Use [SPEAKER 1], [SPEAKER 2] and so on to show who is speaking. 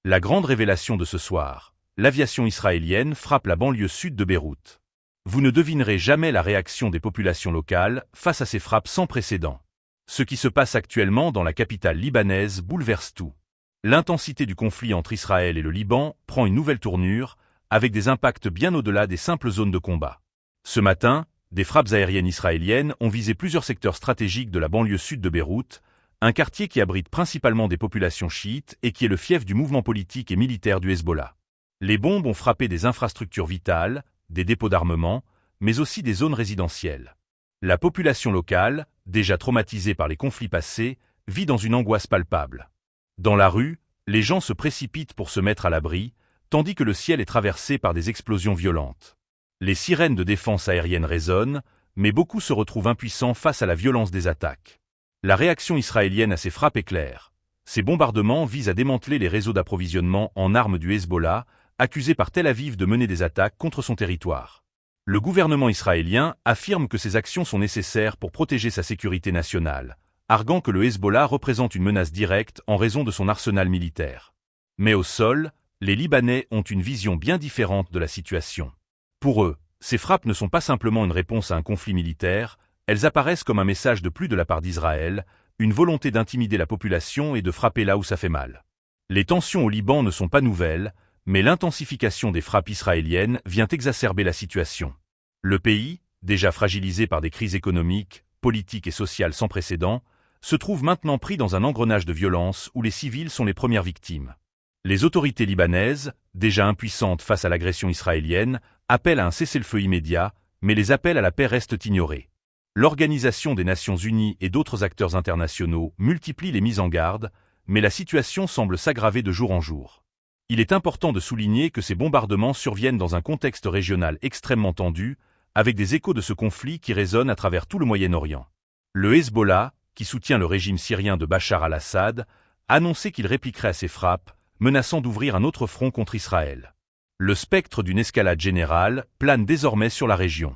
[SPEAKER 1] La grande révélation de ce soir, l'aviation israélienne frappe la banlieue sud de Beyrouth. Vous ne devinerez jamais la réaction des populations locales face à ces frappes sans précédent. Ce qui se passe actuellement dans la capitale libanaise bouleverse tout. L'intensité du conflit entre Israël et le Liban prend une nouvelle tournure, avec des impacts bien au-delà des simples zones de combat. Ce matin, des frappes aériennes israéliennes ont visé plusieurs secteurs stratégiques de la banlieue sud de Beyrouth, un quartier qui abrite principalement des populations chiites et qui est le fief du mouvement politique et militaire du Hezbollah. Les bombes ont frappé des infrastructures vitales, des dépôts d'armement, mais aussi des zones résidentielles. La population locale, déjà traumatisée par les conflits passés, vit dans une angoisse palpable. Dans la rue, les gens se précipitent pour se mettre à l'abri, tandis que le ciel est traversé par des explosions violentes. Les sirènes de défense aérienne résonnent, mais beaucoup se retrouvent impuissants face à la violence des attaques. La réaction israélienne à ces frappes est claire. Ces bombardements visent à démanteler les réseaux d'approvisionnement en armes du Hezbollah, accusé par Tel Aviv de mener des attaques contre son territoire. Le gouvernement israélien affirme que ces actions sont nécessaires pour protéger sa sécurité nationale, arguant que le Hezbollah représente une menace directe en raison de son arsenal militaire. Mais au sol, les Libanais ont une vision bien différente de la situation. Pour eux, ces frappes ne sont pas simplement une réponse à un conflit militaire, elles apparaissent comme un message de plus de la part d'Israël, une volonté d'intimider la population et de frapper là où ça fait mal. Les tensions au Liban ne sont pas nouvelles, mais l'intensification des frappes israéliennes vient exacerber la situation. Le pays, déjà fragilisé par des crises économiques, politiques et sociales sans précédent, se trouve maintenant pris dans un engrenage de violence où les civils sont les premières victimes. Les autorités libanaises, déjà impuissantes face à l'agression israélienne, appellent à un cessez-le-feu immédiat, mais les appels à la paix restent ignorés. L'Organisation des Nations Unies et d'autres acteurs internationaux multiplient les mises en garde, mais la situation semble s'aggraver de jour en jour. Il est important de souligner que ces bombardements surviennent dans un contexte régional extrêmement tendu, avec des échos de ce conflit qui résonnent à travers tout le Moyen-Orient. Le Hezbollah, qui soutient le régime syrien de Bachar al-Assad, a annoncé qu'il répliquerait à ces frappes, menaçant d'ouvrir un autre front contre Israël. Le spectre d'une escalade générale plane désormais sur la région.